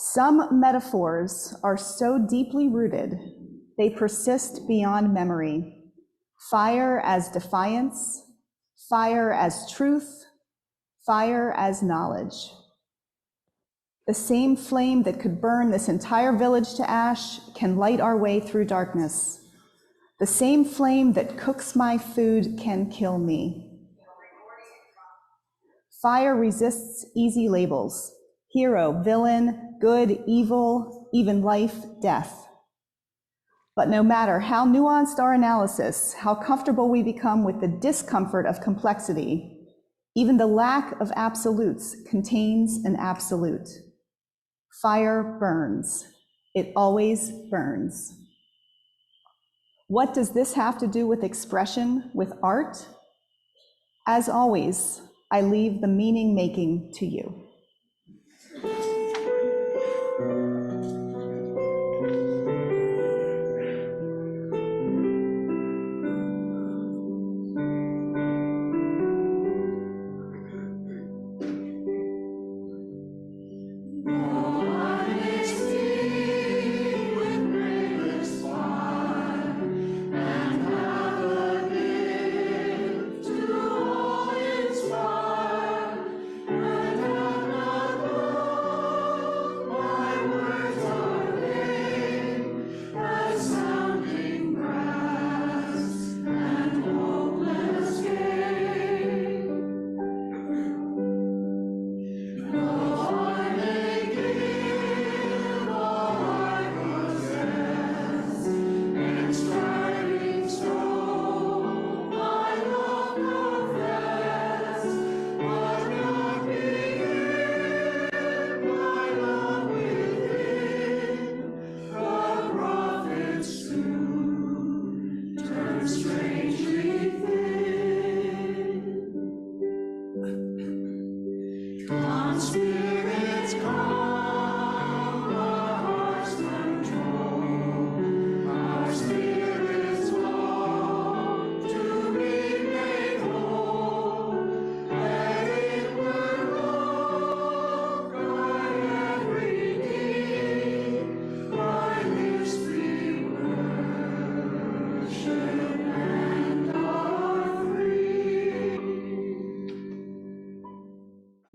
Some metaphors are so deeply rooted, they persist beyond memory. Fire as defiance, fire as truth, fire as knowledge. The same flame that could burn this entire village to ash can light our way through darkness. The same flame that cooks my food can kill me. Fire resists easy labels: hero, villain, good, evil, even life, death. But no matter how nuanced our analysis, how comfortable we become with the discomfort of complexity, even the lack of absolutes contains an absolute. Fire burns. It always burns. What does this have to do with expression, with art? As always, I leave the meaning making to you.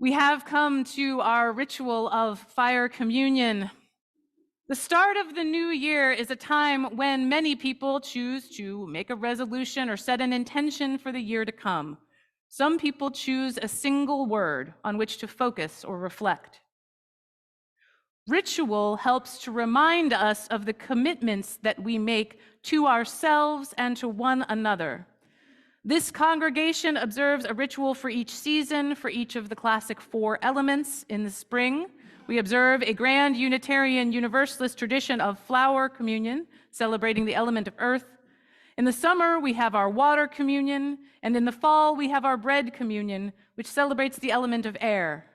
We have come to our ritual of fire communion. The start of the new year is a time when many people choose to make a resolution or set an intention for the year to come. Some people choose a single word on which to focus or reflect. Ritual helps to remind us of the commitments that we make to ourselves and to one another. This congregation observes a ritual for each season, for each of the classic 4 elements. In the spring, we observe a grand Unitarian Universalist tradition of flower communion, celebrating the element of earth. In the summer, we have our water communion, and in the fall, we have our bread communion, which celebrates the element of air.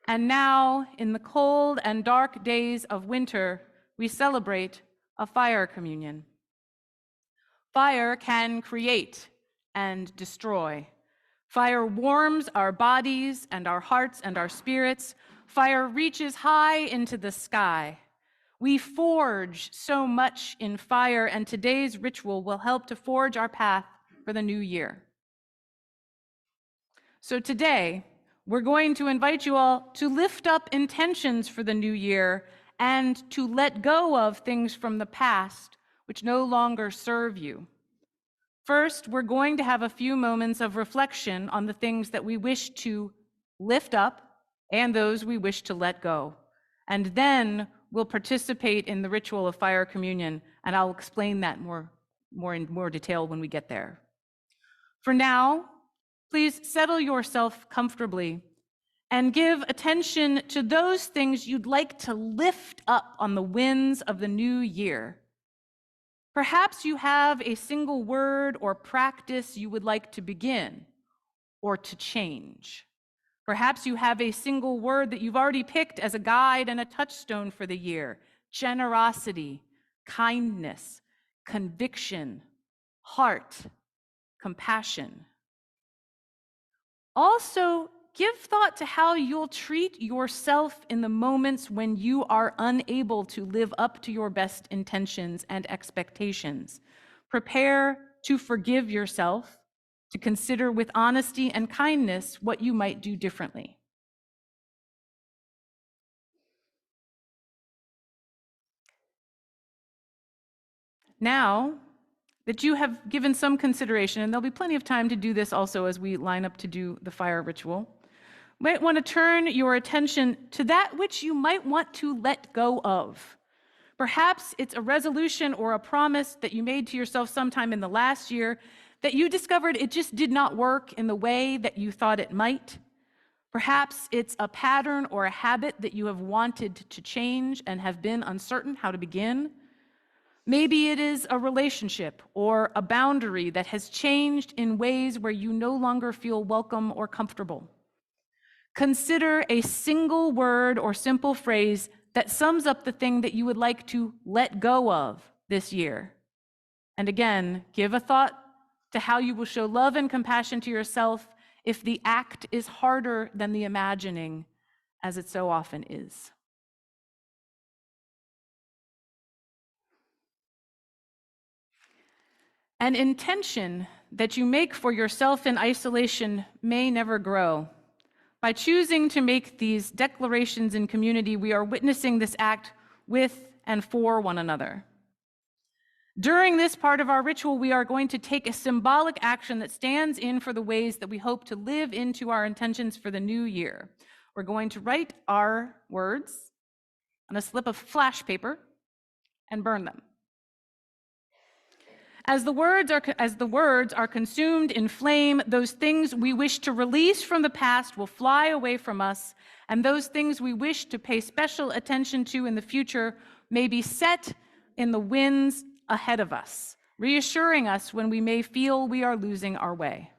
And now, in the cold and dark days of winter, we celebrate a fire communion. Fire can create and destroy. Fire warms our bodies and our hearts and our spirits. Fire reaches high into the sky. We forge so much in fire, and today's ritual will help to forge our path for the new year. So today, we're going to invite you all to lift up intentions for the new year and to let go of things from the past which no longer serve you. First, we're going to have a few moments of reflection on the things that we wish to lift up and those we wish to let go. And then we'll participate in the ritual of fire communion, and I'll explain that in more detail when we get there. For now, please settle yourself comfortably and give attention to those things you'd like to lift up on the winds of the new year. Perhaps you have a single word or practice you would like to begin or to change. Perhaps you have a single word that you've already picked as a guide and a touchstone for the year: generosity, kindness, conviction, heart, compassion. Also, give thought to how you'll treat yourself in the moments when you are unable to live up to your best intentions and expectations. Prepare to forgive yourself, to consider with honesty and kindness what you might do differently. Now that you have given some consideration, and there'll be plenty of time to do this also as we line up to do the fire ritual, you might want to turn your attention to that which you might want to let go of. Perhaps it's a resolution or a promise that you made to yourself sometime in the last year that you discovered it just did not work in the way that you thought it might. Perhaps it's a pattern or a habit that you have wanted to change and have been uncertain how to begin. Maybe it is a relationship or a boundary that has changed in ways where you no longer feel welcome or comfortable. Consider a single word or simple phrase that sums up the thing that you would like to let go of this year. And again, give a thought to how you will show love and compassion to yourself if the act is harder than the imagining, as it so often is. An intention that you make for yourself in isolation may never grow. By choosing to make these declarations in community, we are witnessing this act with and for one another. During this part of our ritual, we are going to take a symbolic action that stands in for the ways that we hope to live into our intentions for the new year. We're going to write our words on a slip of flash paper and burn them. As the words are consumed in flame, those things we wish to release from the past will fly away from us, and those things we wish to pay special attention to in the future may be set in the winds ahead of us, reassuring us when we may feel we are losing our way.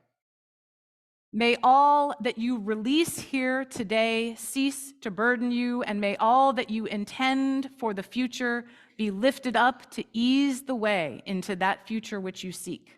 May all that you release here today cease to burden you, and may all that you intend for the future be lifted up to ease the way into that future which you seek.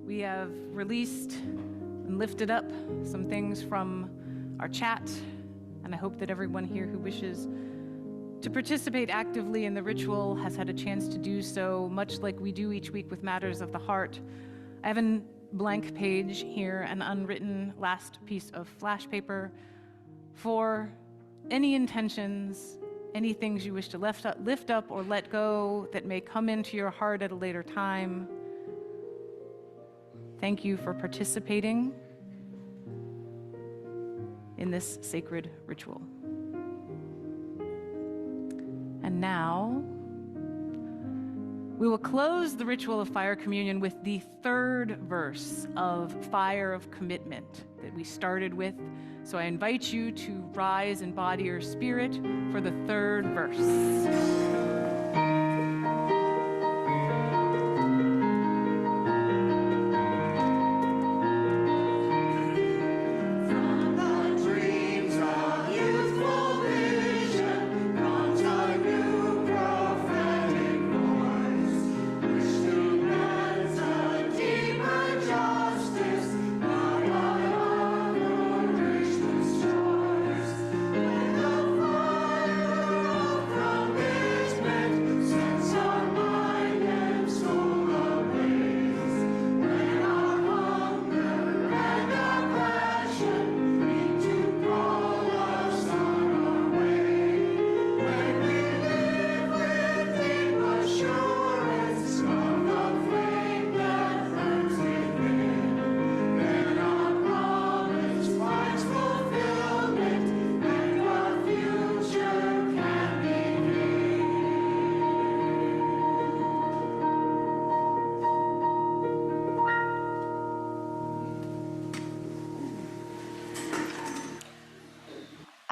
We have released and lifted up some things from our chat, and I hope that everyone here who wishes to participate actively in the ritual has had a chance to do so, much like we do each week with Matters of the Heart. I have a blank page here, an unwritten last piece of flash paper for any intentions, any things you wish to lift up or let go that may come into your heart at a later time. Thank you for participating in this sacred ritual. And now, we will close the ritual of fire communion with the third verse of Fire of Commitment that we started with. So I invite you to rise in body or spirit for the third verse.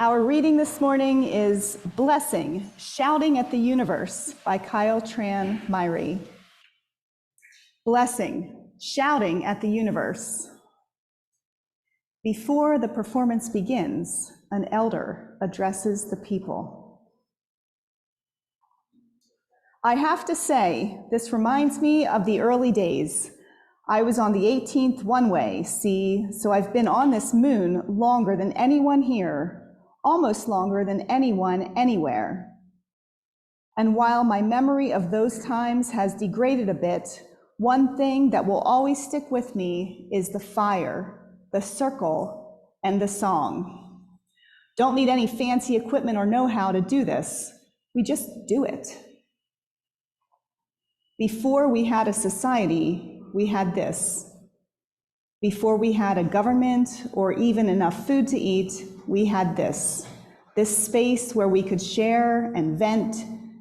Our reading this morning is Blessing, Shouting at the Universe by Kyle Tran Myrie. Blessing, Shouting at the Universe. Before the performance begins, an elder addresses the people. I have to say, this reminds me of the early days. I was on the 18th one-way, see, so I've been on this moon longer than anyone here, almost longer than anyone anywhere. And while my memory of those times has degraded a bit, one thing that will always stick with me is the fire, the circle, and the song. Don't need any fancy equipment or know-how to do this. We just do it. Before we had a society, we had this. Before we had a government or even enough food to eat, we had this space where we could share and vent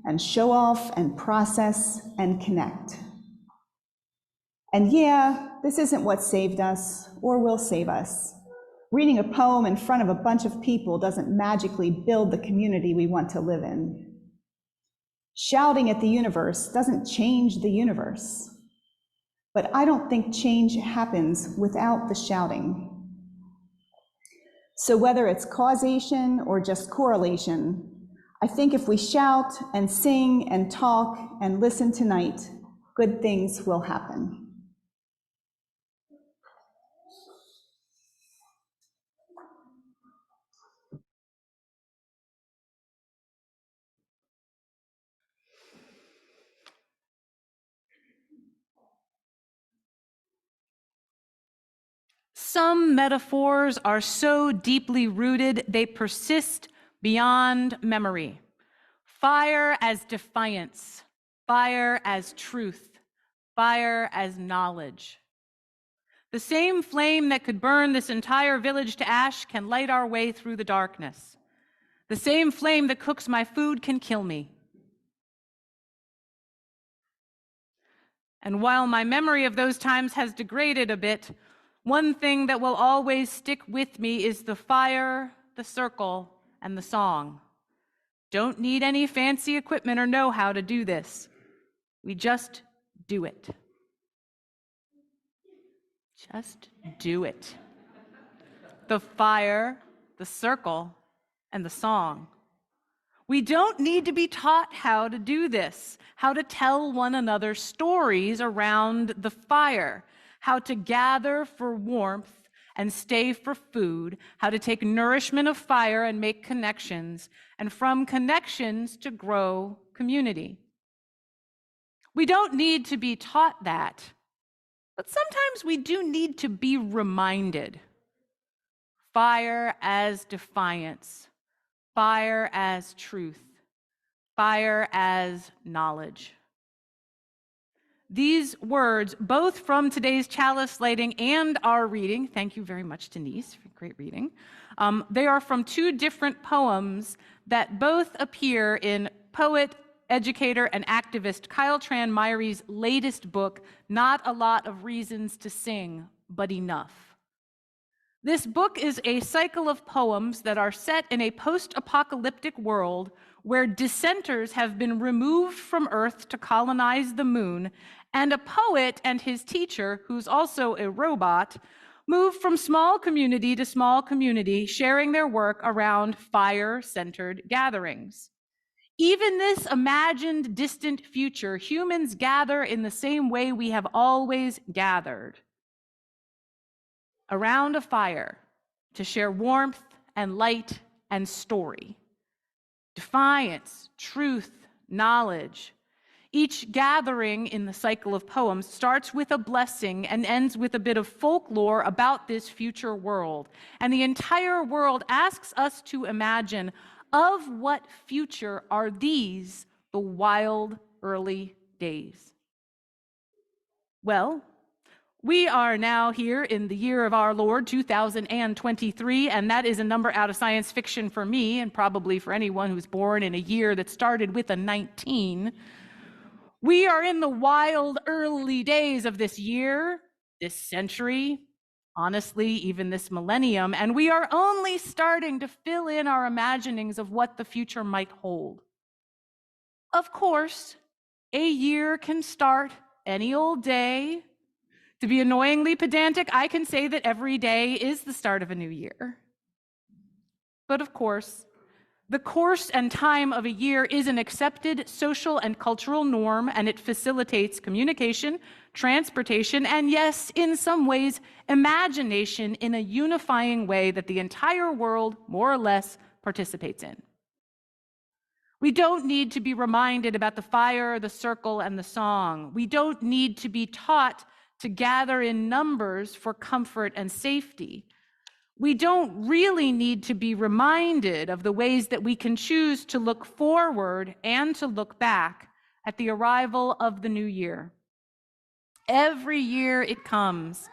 and show off and process and connect. And yeah, this isn't what saved us or will save us. Reading a poem in front of a bunch of people doesn't magically build the community we want to live in. Shouting at the universe doesn't change the universe. But I don't think change happens without the shouting. So whether it's causation or just correlation, I think if we shout and sing and talk and listen tonight, good things will happen. Some metaphors are so deeply rooted, they persist beyond memory. Fire as defiance, fire as truth, fire as knowledge. The same flame that could burn this entire village to ash can light our way through the darkness. The same flame that cooks my food can kill me. And while my memory of those times has degraded a bit, one thing that will always stick with me is the fire, the circle, and the song. Don't need any fancy equipment or know-how to do this. We just do it. Just do it. The fire, the circle, and the song. We don't need to be taught how to do this, how to tell one another stories around the fire, how to gather for warmth and stay for food, how to take nourishment of fire and make connections, and from connections to grow community. We don't need to be taught that, but sometimes we do need to be reminded. Fire as defiance, fire as truth, fire as knowledge. These words, both from today's chalice lighting and our reading, thank you very much, Denise, for great reading. They are from two different poems that both appear in poet, educator, and activist Kyle Tran Myrie's latest book, Not a Lot of Reasons to Sing, But Enough. This book is a cycle of poems that are set in a post-apocalyptic world where dissenters have been removed from Earth to colonize the moon, and a poet and his teacher, who's also a robot, move from small community to small community, sharing their work around fire-centered gatherings. Even this imagined distant future, humans gather in the same way we have always gathered, around a fire, to share warmth and light and story. Defiance, truth, knowledge. Each gathering in the cycle of poems starts with a blessing and ends with a bit of folklore about this future world. And the entire world asks us to imagine, of what future are these, the wild early days? Well, we are now here in the year of our Lord, 2023, and that is a number out of science fiction for me, and probably for anyone who's born in a year that started with a 19. We are in the wild early days of this year, this century, honestly, even this millennium, and we are only starting to fill in our imaginings of what the future might hold. Of course, a year can start any old day. To be annoyingly pedantic, I can say that every day is the start of a new year. But of course, the course and time of a year is an accepted social and cultural norm, and it facilitates communication, transportation, and yes, in some ways, imagination in a unifying way that the entire world, more or less, participates in. We don't need to be reminded about the fire, the circle, and the song. We don't need to be taught to gather in numbers for comfort and safety. We don't really need to be reminded of the ways that we can choose to look forward and to look back at the arrival of the new year. Every year it comes,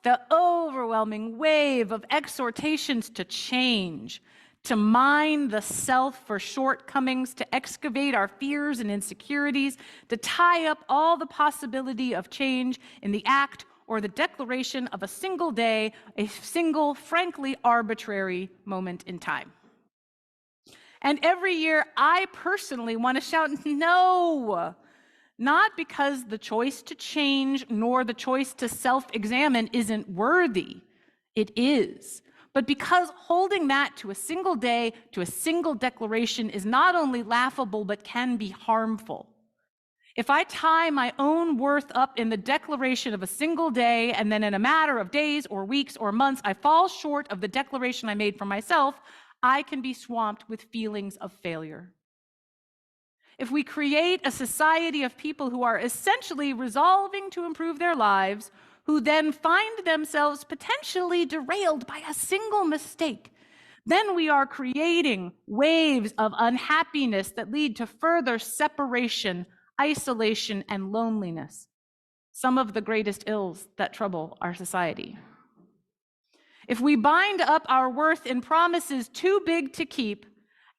the overwhelming wave of exhortations to change, to mine the self for shortcomings, to excavate our fears and insecurities, to tie up all the possibility of change in the act or the declaration of a single day, a single, frankly arbitrary moment in time. And every year, I personally want to shout, no, not because the choice to change nor the choice to self-examine isn't worthy. It is. But because holding that to a single day, to a single declaration is not only laughable, but can be harmful. If I tie my own worth up in the declaration of a single day, and then in a matter of days or weeks or months, I fall short of the declaration I made for myself, I can be swamped with feelings of failure. If we create a society of people who are essentially resolving to improve their lives, who then find themselves potentially derailed by a single mistake, then we are creating waves of unhappiness that lead to further separation, isolation, and loneliness, some of the greatest ills that trouble our society. If we bind up our worth in promises too big to keep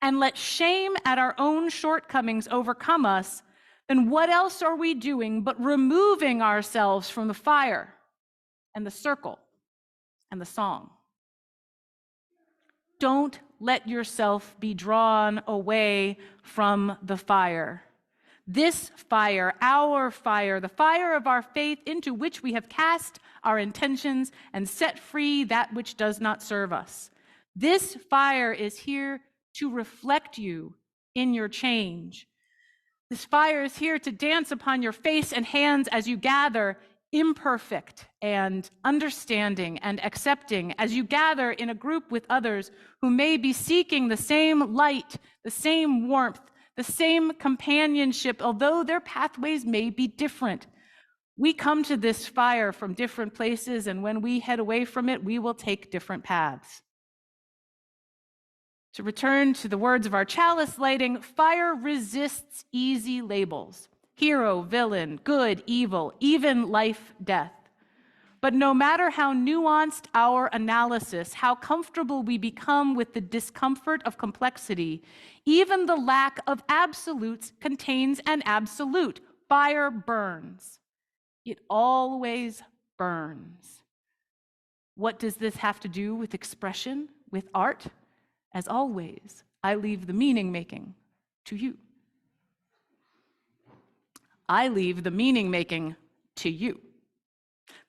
and let shame at our own shortcomings overcome us, then what else are we doing but removing ourselves from the fire and the circle and the song? Don't let yourself be drawn away from the fire. This fire, our fire, the fire of our faith into which we have cast our intentions and set free that which does not serve us. This fire is here to reflect you in your change. This fire is here to dance upon your face and hands as you gather, imperfect and understanding and accepting, as you gather in a group with others who may be seeking the same light, the same warmth, the same companionship, although their pathways may be different. We come to this fire from different places, and when we head away from it, we will take different paths. To return to the words of our chalice lighting, fire resists easy labels: hero, villain, good, evil, even life, death. But no matter how nuanced our analysis, how comfortable we become with the discomfort of complexity, even the lack of absolutes contains an absolute. Fire burns. It always burns. What does this have to do with expression, with art? As always, I leave the meaning-making to you. I leave the meaning-making to you.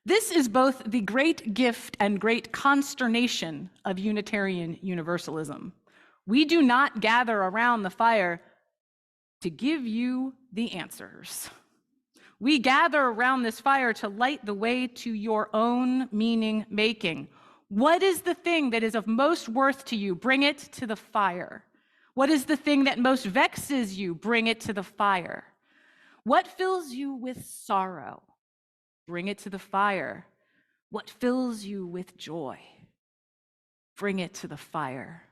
This is both the great gift and great consternation of Unitarian Universalism. We do not gather around the fire to give you the answers. We gather around this fire to light the way to your own meaning-making. What is the thing that is of most worth to you? Bring it to the fire. What is the thing that most vexes you? Bring it to the fire. What fills you with sorrow? Bring it to the fire. What fills you with joy? Bring it to the fire.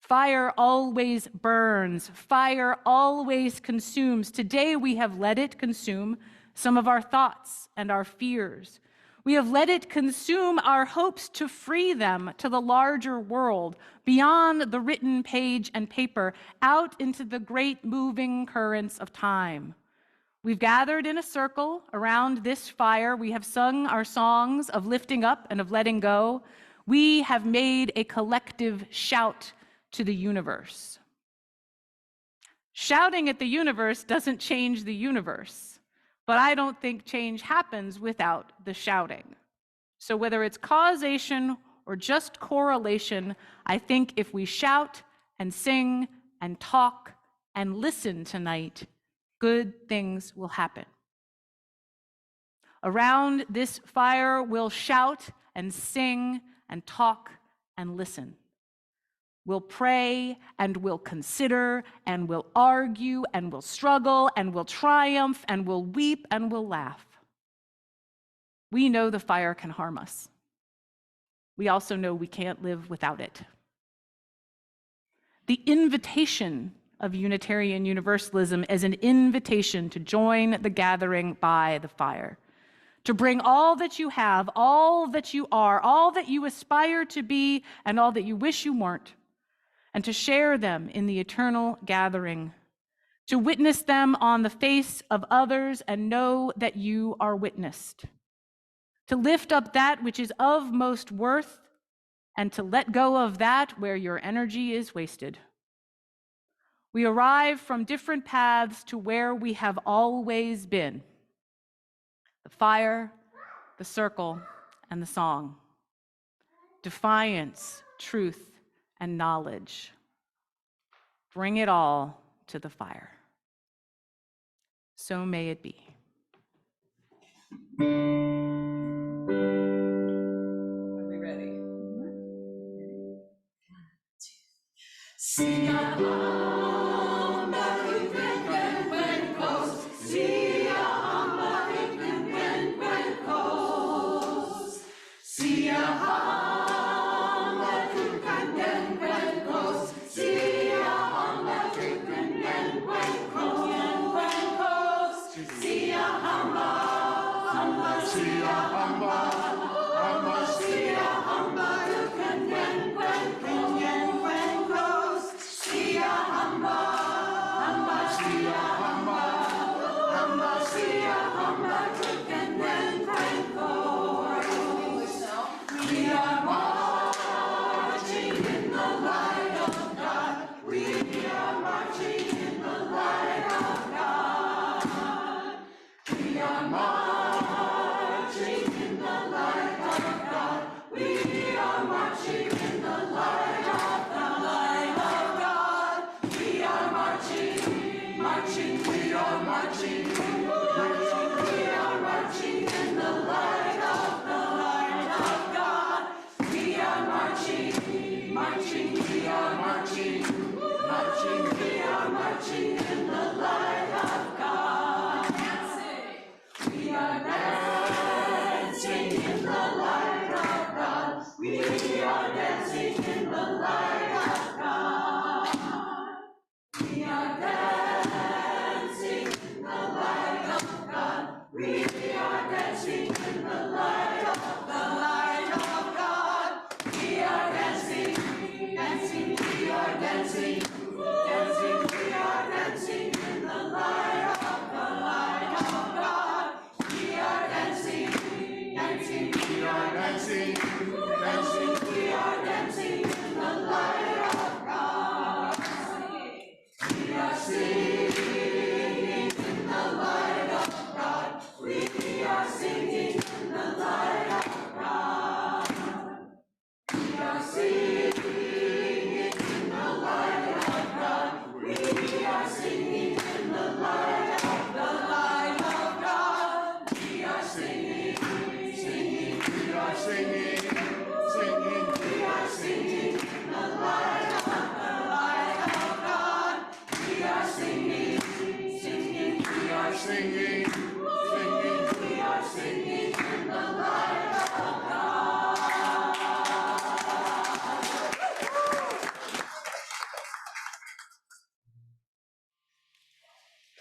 Fire always burns. Fire always consumes. Today we have let it consume some of our thoughts and our fears. We have let it consume our hopes to free them to the larger world, beyond the written page and paper, out into the great moving currents of time. We've gathered in a circle around this fire. We have sung our songs of lifting up and of letting go. We have made a collective shout to the universe. Shouting at the universe doesn't change the universe, but I don't think change happens without the shouting. So whether it's causation or just correlation, I think if we shout and sing and talk and listen tonight, good things will happen. Around this fire, we'll shout and sing and talk and listen. We'll pray and we'll consider and we'll argue and we'll struggle and we'll triumph and we'll weep and we'll laugh. We know the fire can harm us. We also know we can't live without it. The invitation of Unitarian Universalism is an invitation to join the gathering by the fire, to bring all that you have, all that you are, all that you aspire to be, and all that you wish you weren't, and to share them in the eternal gathering, to witness them on the face of others and know that you are witnessed, to lift up that which is of most worth and to let go of that where your energy is wasted. We arrive from different paths to where we have always been: the fire, the circle, and the song. Defiance, truth, and knowledge. Bring it all to the fire. So may it be. Are we ready? Sing along, when goes. See a hamba, when goes. See a hamba, when goes. See a hamba, when goes. See a hamba, see a hamba.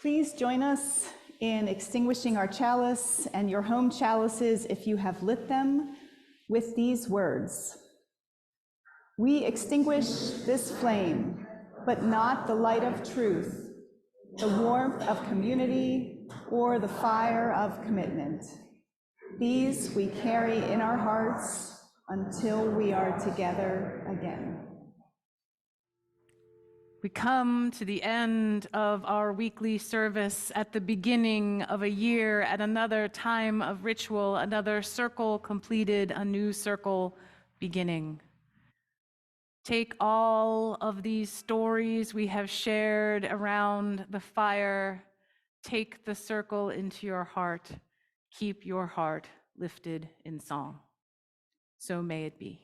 Please join us in extinguishing our chalice and your home chalices, if you have lit them, with these words. We extinguish this flame, but not the light of truth, the warmth of community, or the fire of commitment. These we carry in our hearts until we are together again. We come to the end of our weekly service at the beginning of a year, at another time of ritual, another circle completed, a new circle beginning. Take all of these stories we have shared around the fire, take the circle into your heart, keep your heart lifted in song. So may it be.